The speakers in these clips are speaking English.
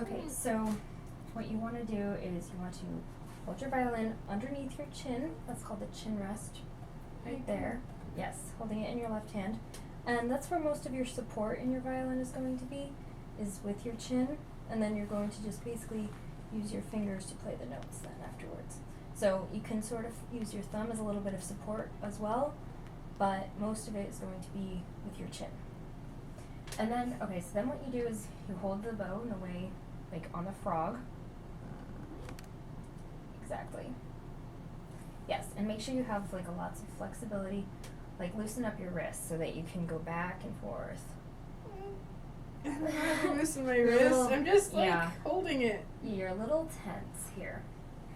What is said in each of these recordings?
Okay, so what you want to do is you want to hold your violin underneath your chin. That's called the chin rest, right there. Yes, holding it in your left hand. And that's where most of your support in your violin is going to be, is with your chin. And then you're going to just basically use your fingers to play the notes then afterwards. So you can sort of use your thumb as a little bit of support as well, but most of it is going to be with your chin. And then, okay, so then what you do is you hold the bow in a way, like on the frog. Exactly. Yes, and make sure you have like lots of flexibility, like loosen up your wrists so that you can go back and forth. I don't have to loosen my wrist. I'm just like holding it. You're a little tense here.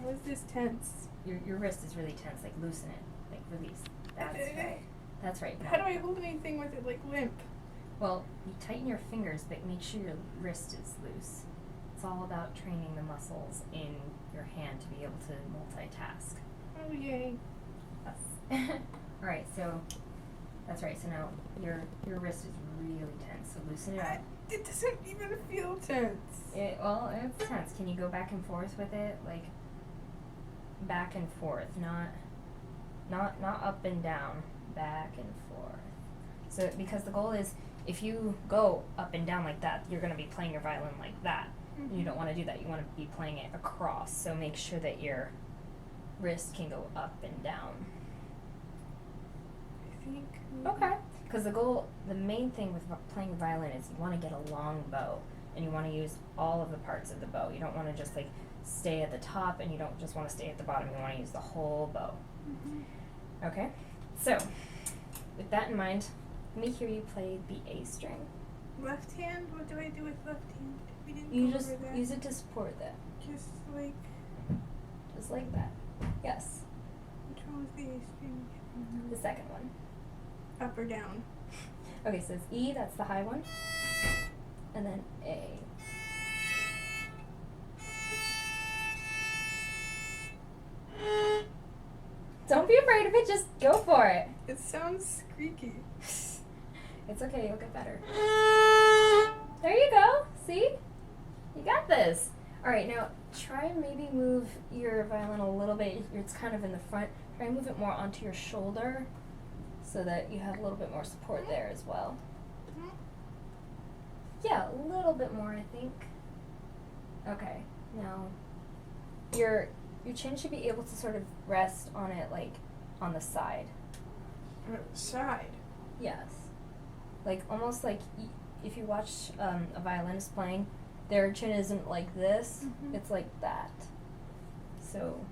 How is this tense? Your wrist is really tense. Like loosen it. Like release. That's right. That's right. How do I hold anything with it like limp? Well, you tighten your fingers, but make sure your wrist is loose. It's all about training the muscles in your hand to be able to multitask. Oh yay! Yes. All right. So that's right. So now your wrist is really tense. So loosen it up. It doesn't even feel tense. Well, it's tense. Can you go back and forth with it, like back and forth, not up and down, back and forth. So because the goal is, if you go up and down like that, you're going to be playing your violin like that. Mm-hmm. You don't want to do that. You want to be playing it across. So make sure that your wrist can go up and down. I think. Okay. Because the main thing with playing violin is you want to get a long bow, and you want to use all of the parts of the bow. You don't want to just like stay at the top, and you don't just want to stay at the bottom. You want to use the whole bow. Mm-hmm. Okay. So, with that in mind, let me hear you play the A string. Left hand? What do I do with left hand? We didn't You go just over that. use it to support that. Just like. Just like that. Yes. Which one was the A string? Mm-hmm. The second one. Up or down? Okay, so it's E, that's the high one. And then A. Don't be afraid of it, just go for it. It sounds squeaky. It's okay, you'll get better. There you go, see? You got this. Alright, now try and maybe move your violin a little bit. It's kind of in the front. Try and move it more onto your shoulder so that you have a little bit more support there as well. Yeah, a little bit more, I think. Okay, now your chin should be able to sort of rest on it, like on the side. Side? Yes. Like almost like if you watch a violinist playing, their chin isn't like this, it's like that. So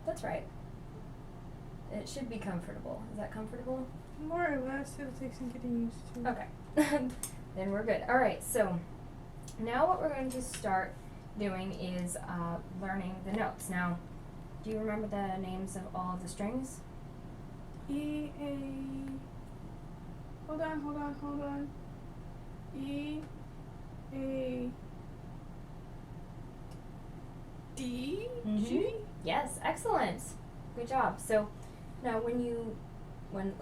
that's right. It should be comfortable. Is that comfortable? More or less. It'll take some getting used to. Okay. Then we're good. Alright, so now what we're going to start doing is learning the notes. Now, do you remember the names of all of the strings? E, A. Hold on. E, A, D, G? Yes, excellent. Good job. So now when we went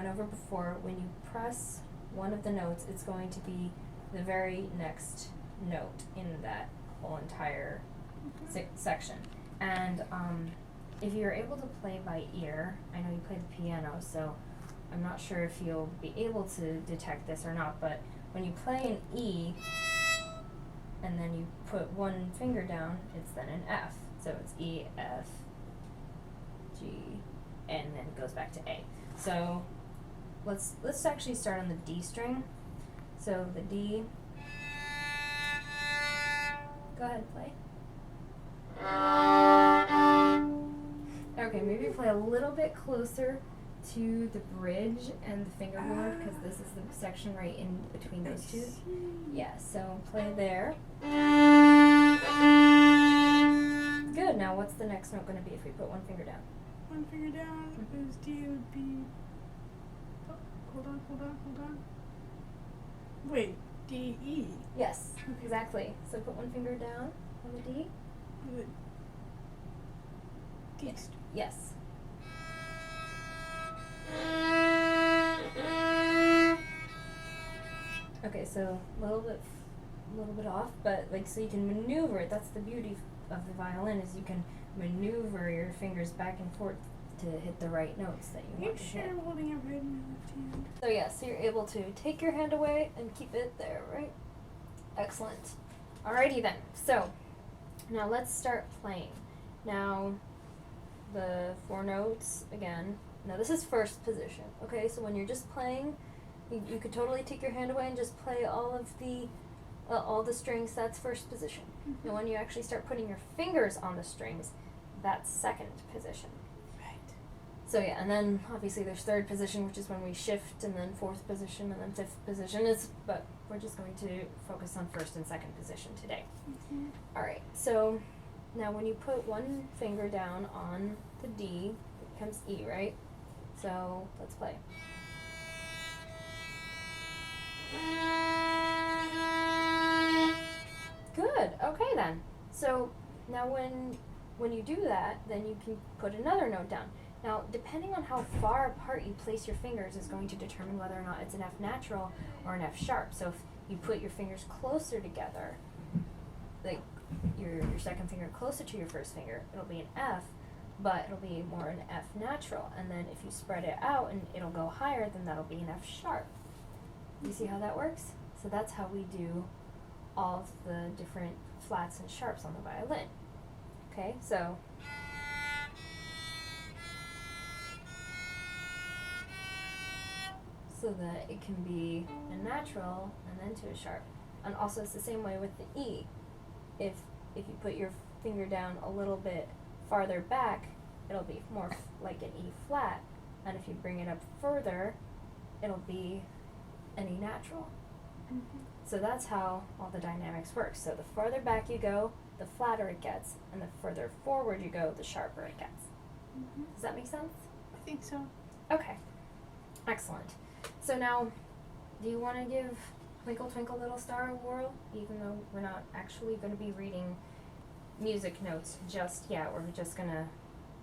over before, when you press one of the notes, it's going to be the very next note in that whole entire section. And if you're able to play by ear, I know you play the piano, so I'm not sure if you'll be able to detect this or not, but when you play an E and then you put one finger down, it's then an F. So it's E, F, G, and then it goes back to A. So let's actually start on the D string. So the D. Go ahead, play. Okay, maybe play a little bit closer to the bridge and the fingerboard, because this is the section right in between those two. Yeah, so play there. Good. Now what's the next note going to be if we put one finger down? One finger down, because D would be... Oh, hold on. Wait, D, E. Yes, exactly. So put one finger down on the D. Good. D. Yes. Okay, so a little bit a little bit off, but like so you can maneuver it. That's the beauty of the violin is you can maneuver your fingers back and forth to hit the right notes that you want to hit. I'm holding it right in my left hand. So yeah, so you're able to take your hand away and keep it there, right? Excellent. Alrighty then. So now let's start playing. Now the 4 notes again. Now this is first position. Okay, so when you're just playing, you could totally take your hand away and just play all the strings. That's first position. Mm-hmm. And when you actually start putting your fingers on the strings, that's second position. Right. So yeah, and then obviously there's third position, which is when we shift, and then fourth position, and then fifth position. But we're just going to focus on first and second position today. Mm-hmm. All right. So now when you put one finger down on the D, it becomes E, right? So let's play. Good. Okay then. So now when you do that, then you can put another note down. Now, depending on how far apart you place your fingers is going to determine whether or not it's an F natural or an F sharp. So if you put your fingers closer together, like your second finger closer to your first finger, it'll be an F, but it'll be more an F natural. And then if you spread it out and it'll go higher, then that'll be an F sharp. You see how that works? So that's how we do all of the different flats and sharps on the violin. Okay, so that it can be a natural and then to a sharp. And also it's the same way with the E. If you put your finger down a little bit farther back, it'll be more like an E flat, and if you bring it up further, it'll be an E natural. Mm-hmm. So that's how all the dynamics work. So the farther back you go, the flatter it gets, and the further forward you go, the sharper it gets. Mm-hmm. Does that make sense? I think so. Okay. Excellent. So now, do you want to give Twinkle Twinkle Little Star a whirl? Even though we're not actually going to be reading music notes just yet, we're just going to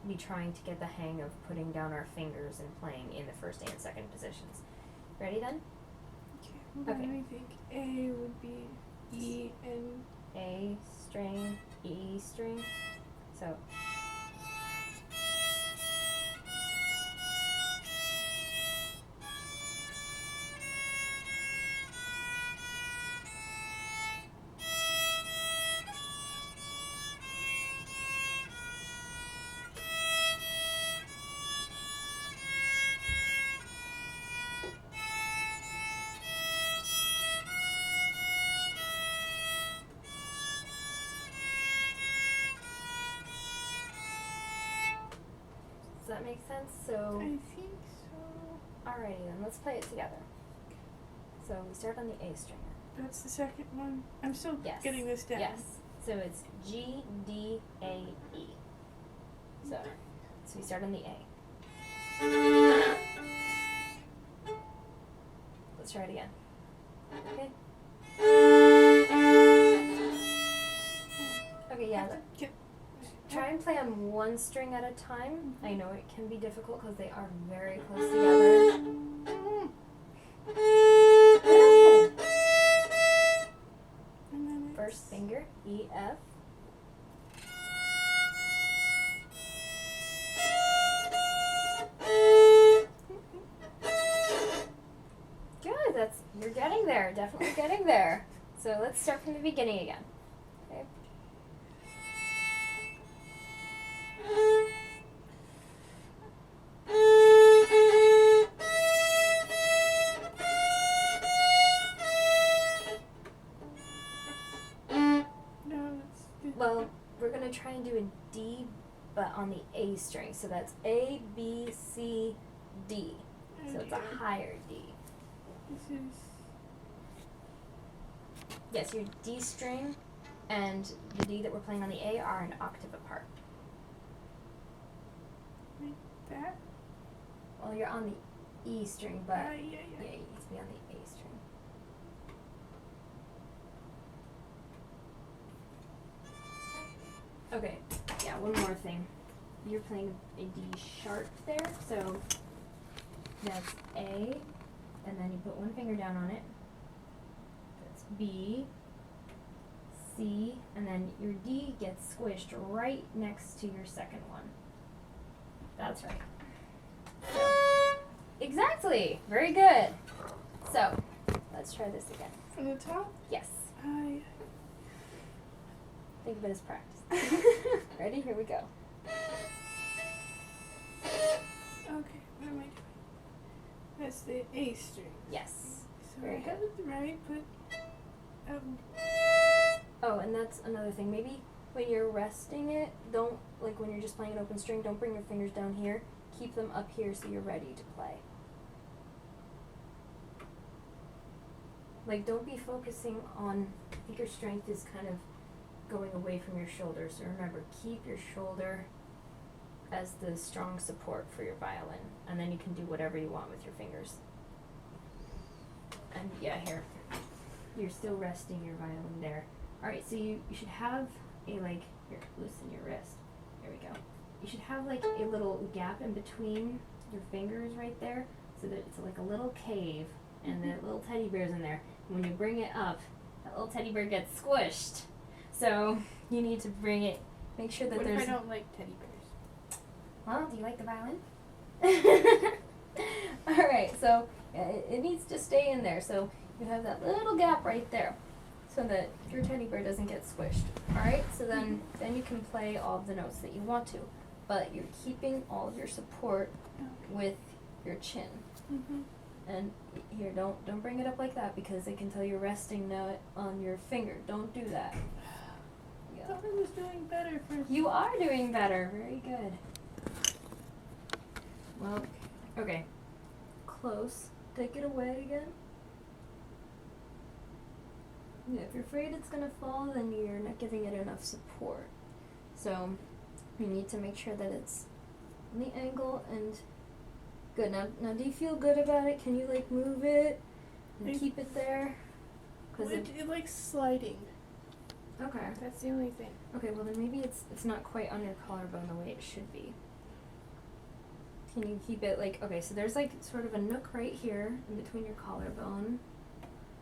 be trying to get the hang of putting down our fingers and playing in the first and second positions. Ready then? Okay. Hold on, Okay. let me think. A would be E and A string, E string. So. Does that make sense? So, I think so. alrighty then, let's play it together. So we start on the A string. That's the second one. I'm still Yes. getting this down. Yes. So it's G, D, A, E. So we start on the A. Let's try it again. Okay. Okay, yeah. Try and play on one string at a time. I know it can be difficult because they are very close together. Good. And then First finger, E, F. Good, you're getting there, definitely getting there. So let's start from the beginning again. Okay. Well, we're going to try and do a D, but on the A string. So that's A, B, C, D. So it's a higher D. This is... Yes, your D string and the D that we're playing on the A are an octave apart. Like that? Well, you're on the E string, but Yeah. you need to be on the A string. Okay, yeah, one more thing. You're playing a D sharp there, so that's A, and then you put one finger down on it. That's B, C, and then your D gets squished right next to your second one. That's right. So, exactly. Very good. So, let's try this again. From the top? Yes. Think of it as practice. Ready? Here we go. Okay, what am I doing? That's the A string. Yes. So Very I good. have it right, but Oh, and that's another thing. Maybe when you're resting it, don't, like when you're just playing an open string, don't bring your fingers down here. Keep them up here so you're ready to play. Like, don't be focusing on, I think your strength is kind of going away from your shoulder. So remember, keep your shoulder as the strong support for your violin. And then you can do whatever you want with your fingers. And yeah, here. You're still resting your violin there. Alright, so you should have a, like, here, loosen your wrist. There we go. You should have, like, a little gap in between your fingers right there, so that it's like a little cave, and the little teddy bear's in there. And when you bring it up, that little teddy bear gets squished. So, you need to bring it, make sure that what there's... if I don't like teddy bears? Well, do you like the violin? Alright, so it needs to stay in there. So you have that little gap right there so that your teddy bear doesn't get squished. Alright, so then you can play all of the notes that you want to. But you're keeping all of your support with your chin. Mm-hmm. And here, don't bring it up like that because it can tell you're resting now on your finger. Don't do that. I thought I was doing better for... You are doing better. Very good. Well, okay. Close. Take it away again. Yeah, if you're afraid it's gonna fall, then you're not giving it enough support. So, you need to make sure that it's on the angle and good. Now do you feel good about it? Can you, like, move it and keep it there? Well, it likes sliding. Okay. That's the only thing. Okay, well then maybe it's not quite on your collarbone the way it should be. Can you keep it like, okay, so there's like sort of a nook right here in between your collarbone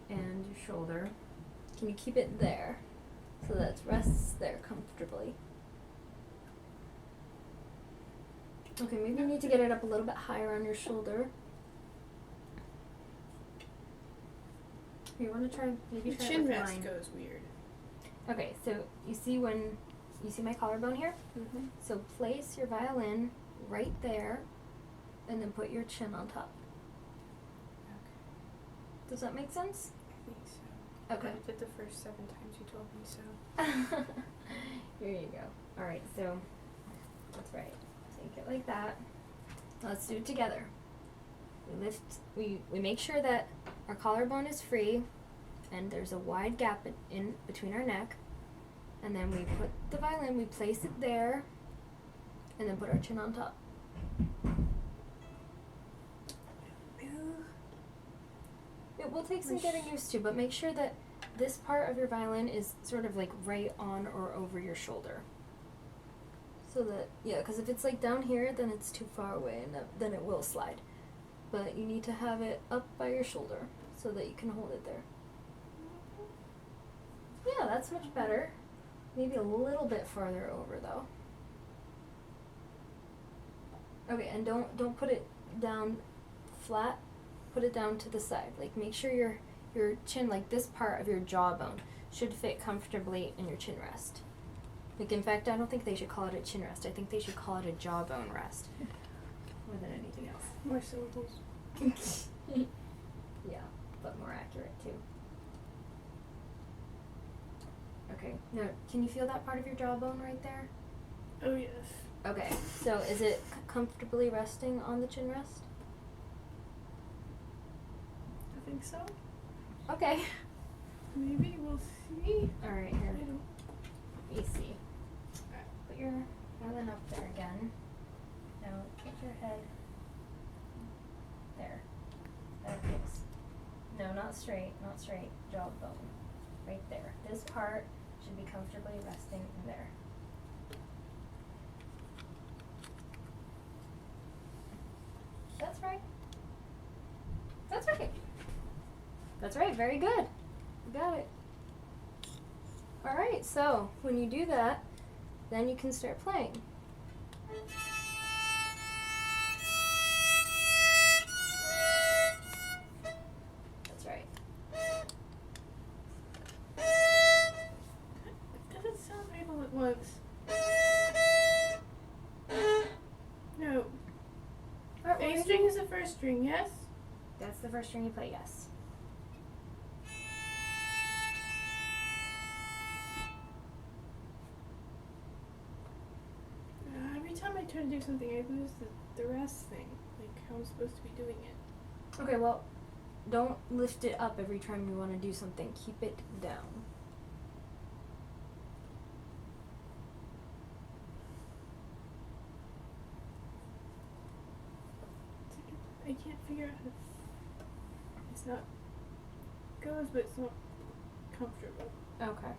and your shoulder. Can you keep it there so that it rests there comfortably? Okay, maybe you need to get it up a little bit higher on your shoulder. You want to try, maybe The try chin it with rest mine. goes weird. Okay, so you see my collarbone here? Mm-hmm. So place your violin right there and then put your chin on top. Okay. Does that make sense? I think so. Okay. I did the first 7 times you told me so. Here you go. Alright, so that's right. Take it like that. Let's do it together. We make sure that our collarbone is free and there's a wide gap in between our neck. And then we put the violin, we place it there, and then put our chin on top. It will take some getting used to, but make sure that this part of your violin is sort of like right on or over your shoulder. So that, yeah, because if it's like down here, then it's too far away and then it will slide. But you need to have it up by your shoulder so that you can hold it there. Yeah, that's much better. Maybe a little bit farther over though. Okay, and don't put it down flat. Put it down to the side. Like, make sure your chin, like this part of your jawbone, should fit comfortably in your chin rest. Like, in fact, I don't think they should call it a chin rest. I think they should call it a jawbone rest more than anything else. More syllables. Yeah, but more accurate too. Okay, now can you feel that part of your jawbone right there? Oh, yes. Okay, so is it comfortably resting on the chin rest? I think so. Okay. Maybe we'll see. Alright, I here. don't. Let me see. Put your violin up there again. Now put your head there. That is. No, not straight, not straight. Jawbone. Right there. This part should be comfortably resting in there. That's right. That's right. That's right, very good. You got it. Alright, so when you do that, then you can start playing. That's right. It doesn't sound right all at once. No. A string is the first string, yes? That's the first string you play, yes. Every time I try to do something, I lose the rest thing. Like how I'm supposed to be doing it. Okay, well, don't lift it up every time you want to do something. Keep it down. I can't figure out how to. It's not. Goes, but it's not comfortable. Okay.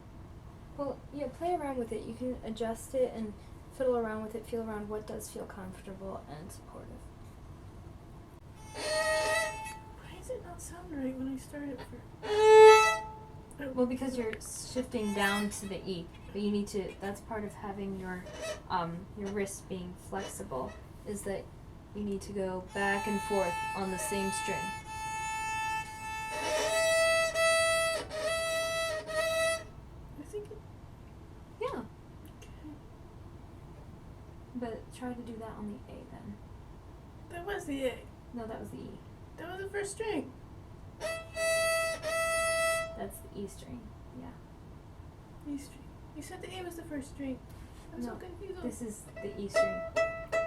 Well, yeah, play around with it. You can adjust it and fiddle around with it, feel around what does feel comfortable and supportive. Why does it not sound right when I start it first? Well, because you're shifting down to the E, but you need to. That's part of having your wrist being flexible. Is that you need to go back and forth on the same string. I think it. Yeah, Okay. but try to do that on the A then. That was the A. No, that was the E. That was the first string. That's the E string. Yeah. E string. You said the A was the first string. I'm so No, confused. this is the E string.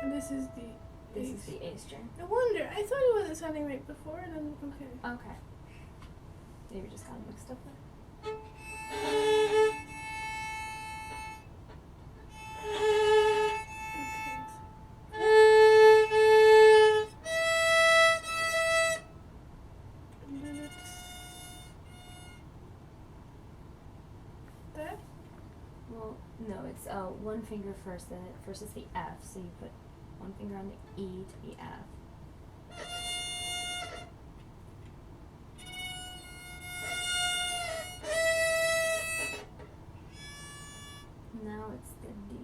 And this is the. This A is the A string. No wonder. I thought it wasn't sounding right before, and then okay. Okay. Maybe just got mixed up there. And then it's that. Well, no, it's one finger first, then it first is the F, so you put one finger on the E to the F. Now it's the D.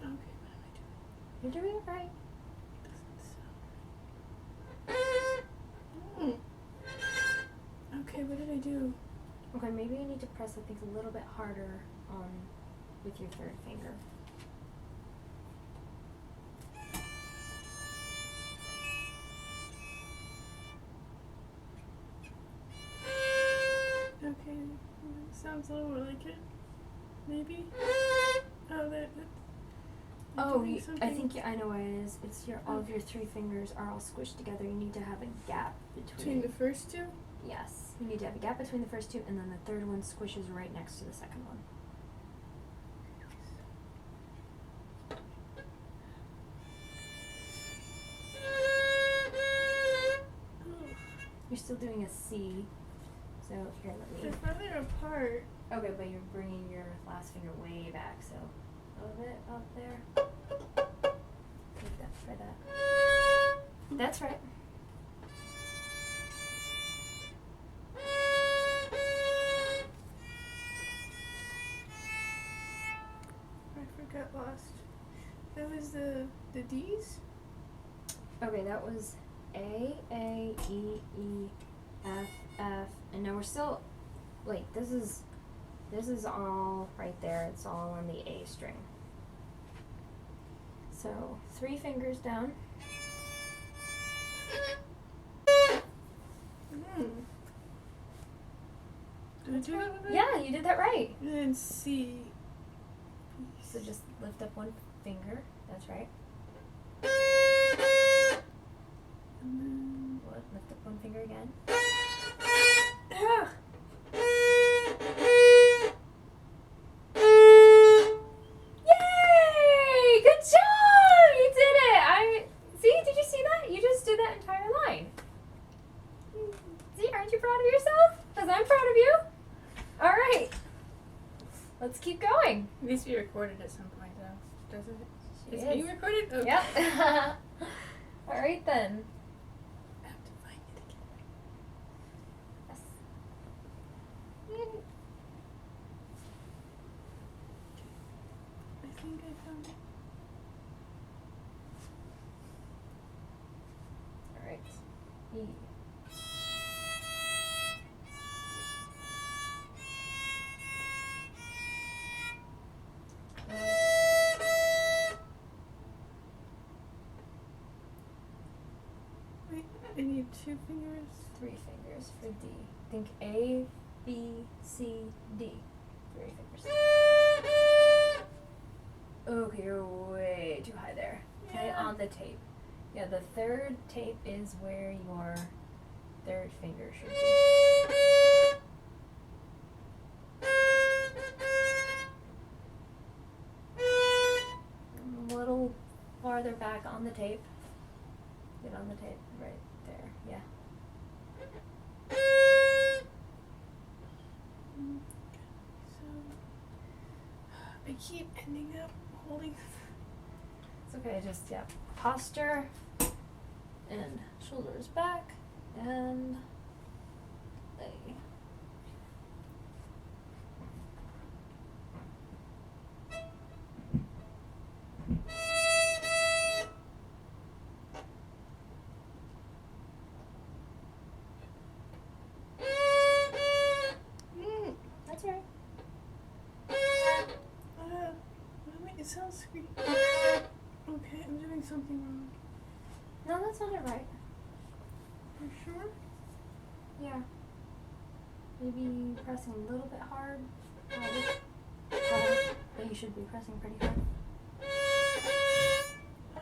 Okay, what am I doing? You're doing it right. Doesn't sound right. Okay, what did I do? Okay, maybe you need to press, I think, a little bit harder on with your third finger. Okay, sounds a little more like it. Maybe. Oh, that. Oh, I think I know what it is. It's your all of your three fingers are all squished together. You need to have a gap Between the first two. Yes, you need to have a gap between the first two, and then the third one squishes right next to the second one. You're still doing a C, so here, let They're me. farther apart. Okay, but you're bringing your last finger way back, so a little bit up there. Like that, try that. That's right. I got lost. That was the D's? Okay, that was A, E, F, and now we're still, like, this is all right there. It's all on the A string. So, 3 fingers down. Did I do that one right? Yeah, you did that right. And then C. So just lift up one finger. That's right. And then. Lift up one finger again. Ah! Yay! Good job! You did it! Did you see that? You just did that entire line. See, aren't you proud of yourself? Because I'm proud of you. Alright. Let's keep going. It needs to be recorded at some point, though, doesn't it? It Is is. it being recorded? Okay. Yep. Alright then. E. Wait, I need 2 fingers. 3 fingers for D. Think A, B, C, D. 3 fingers. Okay, you're way too high there. Okay, Yeah. on the tape. Yeah, the third tape is where your third finger should be. A little farther back on the tape. Get on the tape right there. Yeah. So I keep ending up holding. It's okay, just, yeah, posture and shoulders back and lay. That's right. It sounds sweet. Okay, I'm doing something wrong. No, that sounded right. You sure? Yeah. Maybe pressing a little bit hard. But you should be pressing pretty hard. I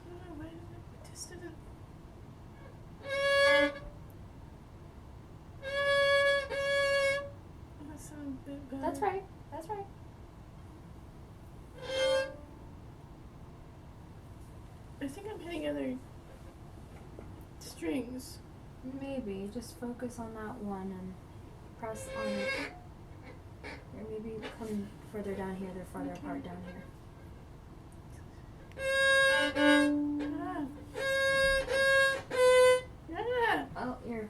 don't know, why did it just didn't. That sounds a bit better. That's right. That's right. I think I'm hitting other strings. Maybe just focus on that one and press on it. Or maybe come further down here. They're farther Okay. apart down here. Yeah. Oh, your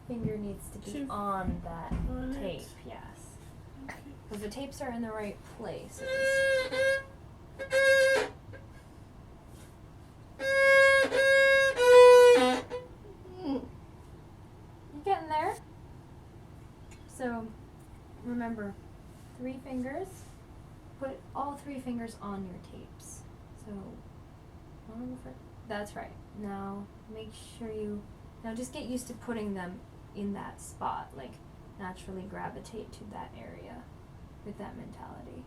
finger needs to be Should- on that On it. tape. Yes. Okay. Because the tapes are in the right places. Mm. You getting there? So, remember, 3 fingers. Put all 3 fingers on your tapes. So, one on the front. That's right. Now, make sure you. Now, just get used to putting them in that spot. Like, naturally gravitate to that area with that mentality.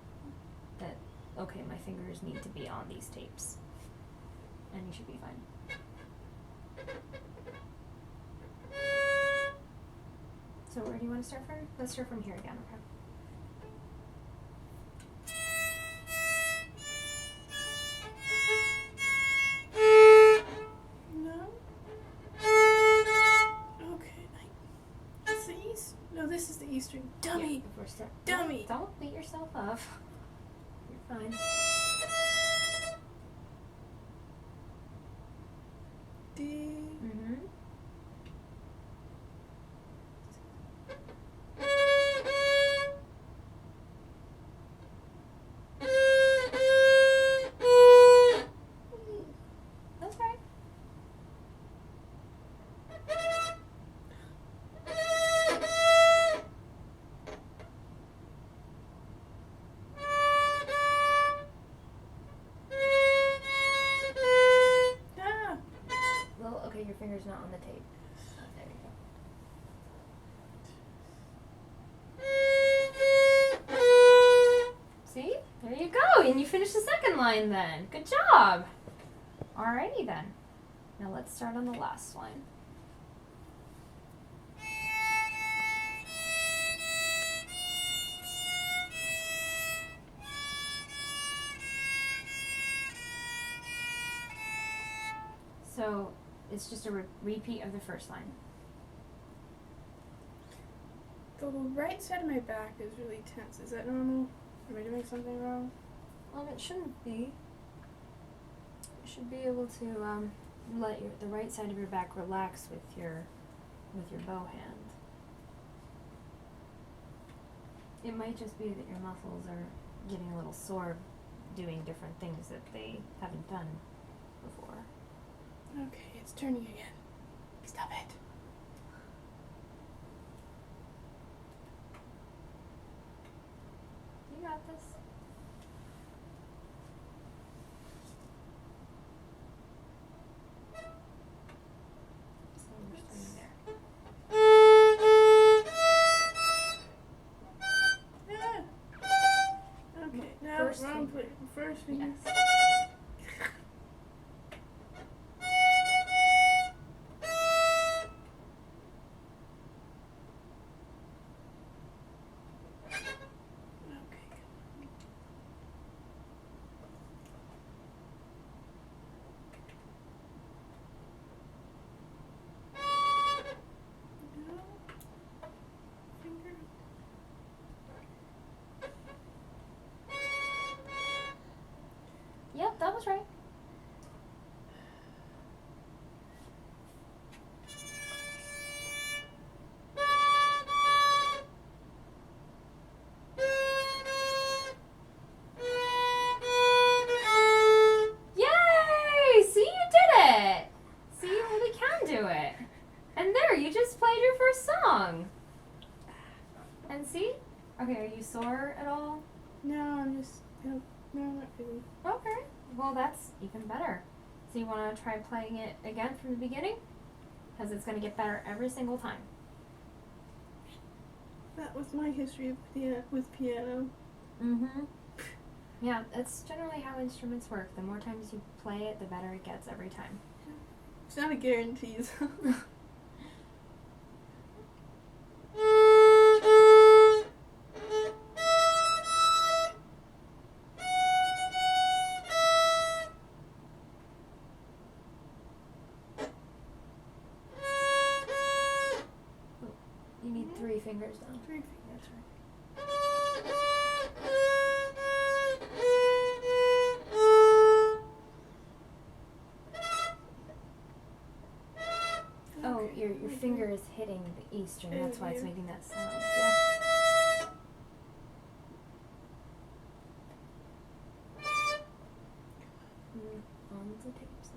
That, okay, my fingers need to be on these tapes. And you should be fine. So where do you want to start from? Let's start from here again, okay? No. Okay. It's the E. No, this is the E string. Dummy. Yeah, if we're start- Dummy. Don't beat yourself up. You're fine. D. Mm-hmm. That's right. Ah. Well, okay, your finger's not on the tape. There you go. See? There you go. And you finished the second line then. Good job. Alrighty then. Now let's start on the last line. So it's just a repeat of the first line. The right side of my back is really tense. Is that normal? Am I doing something wrong? It shouldn't be. You should be able to let the right side of your back relax with your bow hand. It might just be that your muscles are getting a little sore doing different things that they haven't done before. Okay, it's turning again. Stop it. You got this. So we're starting there. Ah. Okay, now First wrong finger. place. First finger. Yes. Okay. No. Finger. Yep, that was right. Yay! See, you did it! See, you really can do it. And there, you just played your first song. And see? Okay, are you sore at all? No, I'm just. No, not really. Okay. Well, that's even better. So you want to try playing it again from the beginning? Because it's going to get better every single time. That was my history with piano. Mm-hmm. Yeah, that's generally how instruments work. The more times you play it, the better it gets every time. It's not a guarantee, so. You need 3 fingers down. 3 fingers. That's right. Oh, Okay. your finger is hitting the E string. That's why it's Yeah. making that sound. Yeah. On the tapes.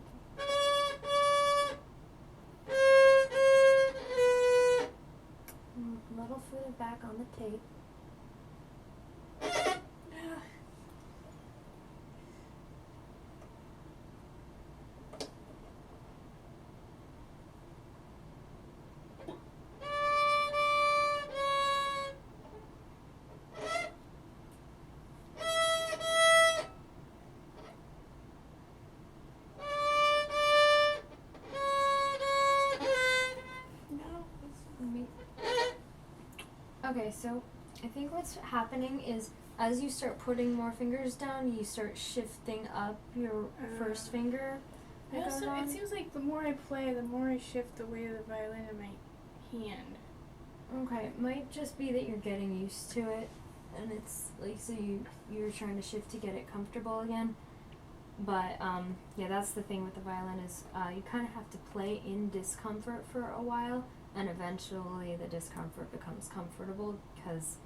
Little further back on the tape. Okay, so I think what's happening is as you start putting more fingers down, you start shifting up your first finger. that goes Also, on. it seems like the more I play, the more I shift the weight of the violin in my hand. Okay, it might just be that you're getting used to it, and it's like so you're trying to shift to get it comfortable again. But yeah, that's the thing with the violin is you kind of have to play in discomfort for a while, and eventually the discomfort becomes comfortable because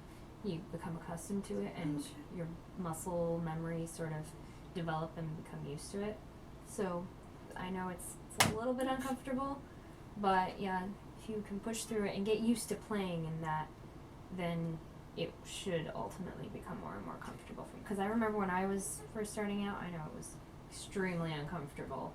you become accustomed to it, and your muscle memory sort of develop and become used to it. So I know it's a little bit uncomfortable, but yeah, if you can push through it and get used to playing in that, then it should ultimately become more and more comfortable for you. Because I remember when I was first starting out, I know it was extremely uncomfortable.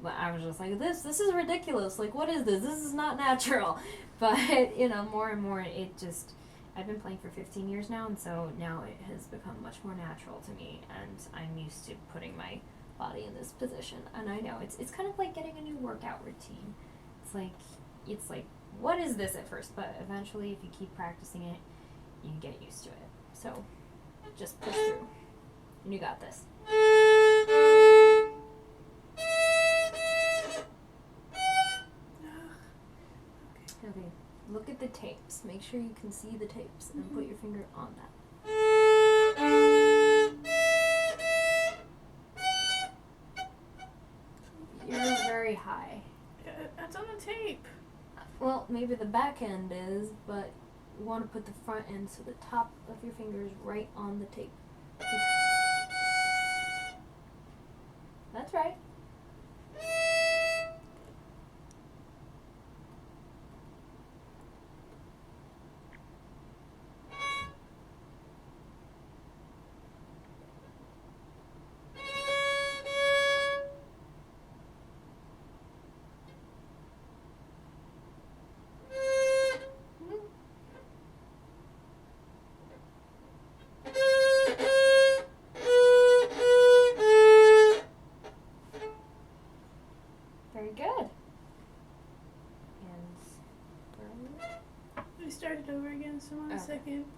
But I was just like, this is ridiculous. Like, what is this? This is not natural. But, you know, more and more it just, I've been playing for 15 years now, and so now it has become much more natural to me, and I'm used to putting my body in this position. And I know it's kind of like getting a new workout routine. It's like, what is this at first? But eventually, if you keep practicing it, you get used to it. So just push through. And you got this. Okay, look at the tapes. Make sure you can see the tapes and put your finger on that. You're very high. That's on the tape. Well, maybe the back end is, but you want to put the front end so the top of your finger is right on the tape.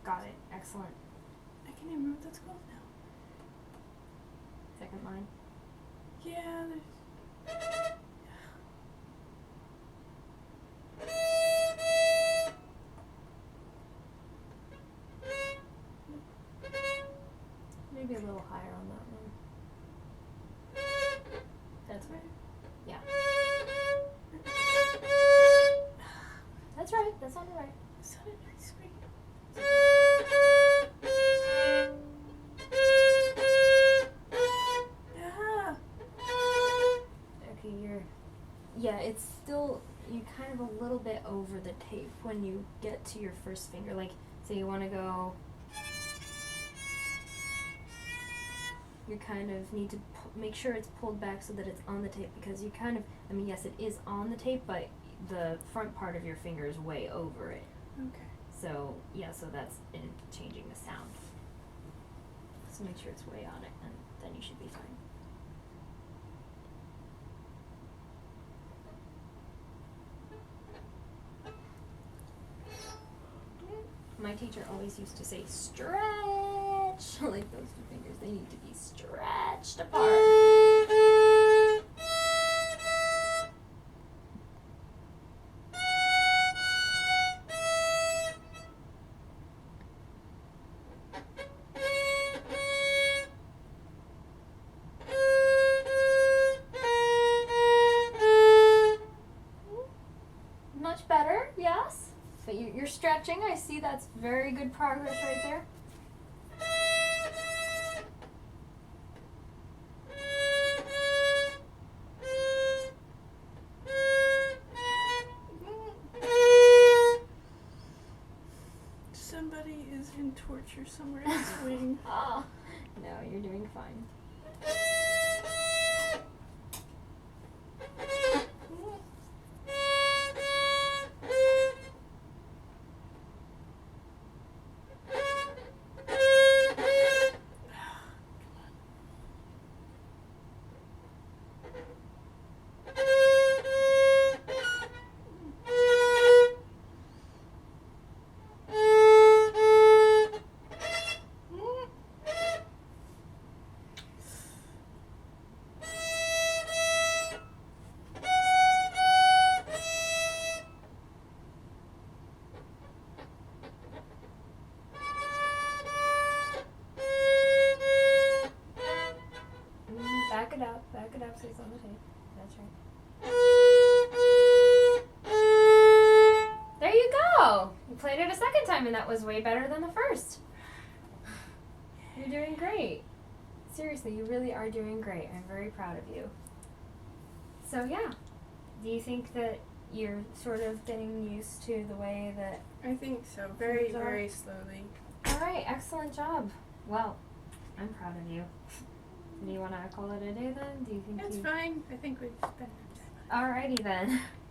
Got it. Excellent. I can't even remember what that's called now. Second line. Yeah, there's. Maybe a little higher on that one. That's right. Yeah. That's right. That's on the right. It's on a nice screen. Ah. Okay, yeah, it's still, you're kind of a little bit over the tape when you get to your first finger. Like, say you want to go, you kind of need to make sure it's pulled back so that it's on the tape, because you kind of, I mean, yes, it is on the tape, but the front part of your finger is way over it. Okay. So, yeah, so that's in changing the sound. So make sure it's way on it, and then you should be fine. My teacher always used to say, stretch! Like those two fingers, they need to be stretched apart. Much better, yes. But you're stretching. I see that's very good progress right there. Somebody is in torture somewhere in this wing. Oh, no, you're doing fine. Back it up so it's on the tape. That's right. There you go! You played it a second time and that was way better than the first. You're doing great. Seriously, you really are doing great. I'm very proud of you. So yeah, do you think that you're sort of getting used to the way that... I think so. Very, very slowly. Alright, excellent job. Well, I'm proud of you. Do you want to call it a day then? Do you think That's fine. I think we've spent enough time on it. Alrighty then.